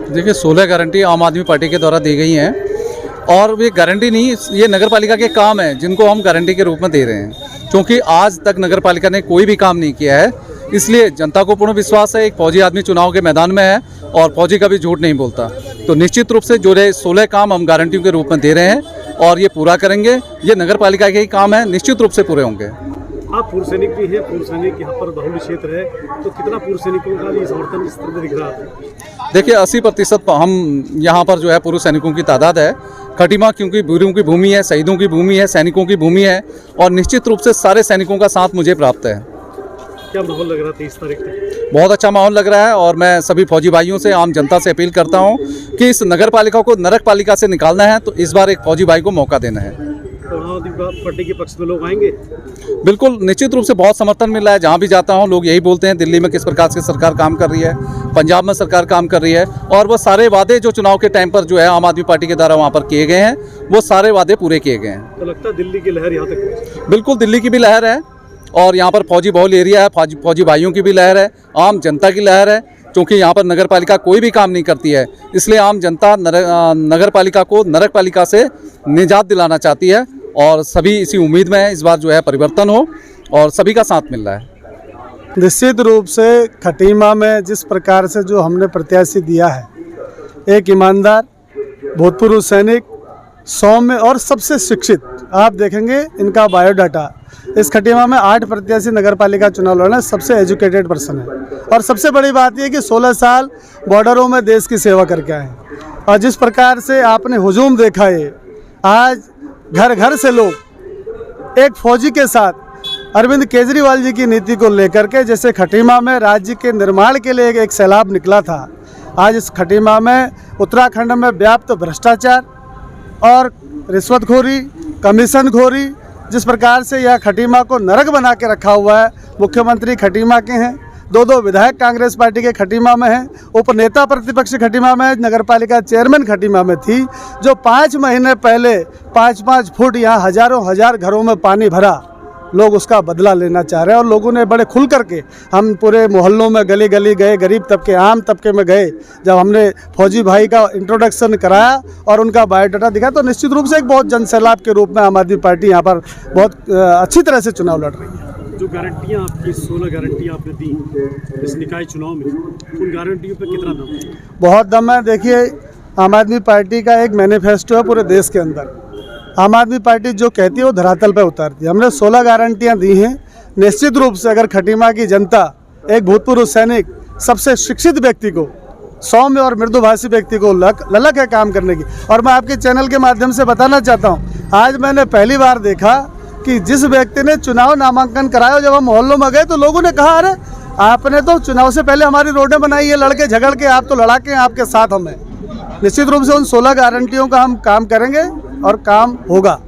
देखिए 16 गारंटी आम आदमी पार्टी के द्वारा दी गई हैं और ये गारंटी नहीं, ये नगर पालिका के काम हैं जिनको हम गारंटी के रूप में दे रहे हैं, क्योंकि आज तक नगर पालिका ने कोई भी काम नहीं किया है। इसलिए जनता को पूर्ण विश्वास है, एक फौजी आदमी चुनाव के मैदान में है और फौजी कभी झूठ नहीं बोलता। तो निश्चित रूप से जो 16 काम हम गारंटियों के रूप में दे रहे हैं और ये पूरा करेंगे। ये नगर पालिका के ही काम है, निश्चित रूप से पूरे होंगे। आप पूर्व सैनिक भी हैं, पूर्व सैनिक यहाँ पर बहुल क्षेत्र है, तो कितना पूर्व सैनिकों का भी समर्थन इस तरह दिख रहा है? देखिए 80% हम यहाँ पर जो है पूर्व सैनिकों की तादाद है। खटीमा क्योंकि वीरों की भूमि है, शहीदों की भूमि है, सैनिकों की भूमि है और निश्चित रूप से सारे सैनिकों का साथ मुझे प्राप्त है। क्या माहौल लग रहा था 23 तारीख को? बहुत अच्छा माहौल लग रहा है और मैं सभी फौजी भाइयों से, आम जनता से अपील करता हूँ कि इस नगर पालिका को नरक पालिका से निकालना है, तो इस बार एक फौजी भाई को मौका देना है। तो आम आदमी पार्टी के पक्ष में लोग आएंगे? बिल्कुल, निश्चित रूप से बहुत समर्थन मिल रहा है। जहाँ भी जाता हूँ लोग यही बोलते हैं दिल्ली में किस प्रकार से सरकार काम कर रही है, पंजाब में सरकार काम कर रही है और वो सारे वादे जो चुनाव के टाइम पर जो है आम आदमी पार्टी के द्वारा वहाँ पर किए गए हैं, वो सारे वादे पूरे किए गए हैं। तो लगता है दिल्ली की लहर यहाँ तक? बिल्कुल, दिल्ली की भी लहर है और यहाँ पर फौजी बहुल एरिया है, फौजी भाइयों की भी लहर है, आम जनता की लहर है। क्योंकि यहाँ पर नगर पालिका कोई भी काम नहीं करती है, इसलिए आम जनता नगर पालिका को नरक पालिका से निजात दिलाना चाहती है और सभी इसी उम्मीद में है इस बार जो है परिवर्तन हो और सभी का साथ मिल रहा है। निश्चित रूप से खटीमा में जिस प्रकार से जो हमने प्रत्याशी दिया है, एक ईमानदार भूतपूर्व सैनिक, सौम्य और सबसे शिक्षित, आप देखेंगे इनका बायोडाटा, इस खटीमा में 8 प्रत्याशी नगर पालिका चुनाव लड़ रहे हैं, सबसे एजुकेटेड पर्सन है और सबसे बड़ी बात यह कि 16 साल बॉर्डरों में देश की सेवा करके आए हैं। और जिस प्रकार से आपने हुजूम देखा है, आज घर घर से लोग एक फौजी के साथ अरविंद केजरीवाल जी की नीति को लेकर के, जैसे खटीमा में राज्य के निर्माण के लिए एक सैलाब निकला था, आज इस खटीमा में उत्तराखंड में व्याप्त भ्रष्टाचार और रिश्वतखोरी, कमीशनखोरी, जिस प्रकार से यह खटीमा को नरक बना के रखा हुआ है। मुख्यमंत्री खटीमा के हैं, 2 विधायक कांग्रेस पार्टी के खटीमा में हैं, उपनेता प्रतिपक्ष खटीमा में है, नगरपालिका चेयरमैन खटीमा में थी, जो 5 महीने पहले 5-5 फुट यहाँ हजार घरों में पानी भरा, लोग उसका बदला लेना चाह रहे हैं। और लोगों ने बड़े खुल करके, हम पूरे मोहल्लों में गली गली गए, गरीब तबके, आम तबके में गए, जब हमने फौजी भाई का इंट्रोडक्शन कराया और उनका बायोडाटा दिखा, तो निश्चित रूप से एक बहुत जनसैलाब के रूप में आम आदमी पार्टी यहाँ पर बहुत अच्छी तरह से चुनाव लड़ रही है। जो गारंटियाँ आपकी 16 गारंटियाँ आपने दी इस निकाय चुनाव में, उन गारंटियों पे कितना दम है? बहुत दम है। देखिए, आम आदमी पार्टी का एक मैनिफेस्टो है पूरे देश के अंदर। आम आदमी पार्टी जो कहती है वो धरातल पर उतारती है। हमने 16 गारंटियाँ दी हैं। निश्चित रूप से अगर खटीमा की जनता एक भूतपूर्व सैनिक, सबसे शिक्षित व्यक्ति को, सौम्य और मृदुभाषी व्यक्ति को ललक है काम करने की। और मैं आपके चैनल के माध्यम से बताना चाहता हूँ, आज मैंने पहली बार देखा कि जिस व्यक्ति ने चुनाव नामांकन कराया, जब हम मोहल्लों में गए तो लोगों ने कहा, अरे आपने तो चुनाव से पहले हमारी रोडें बनाई है, लड़के झगड़ के, आप तो लड़ा के, आपके साथ हम हैं। निश्चित रूप से उन 16 गारंटियों का हम काम करेंगे और काम होगा।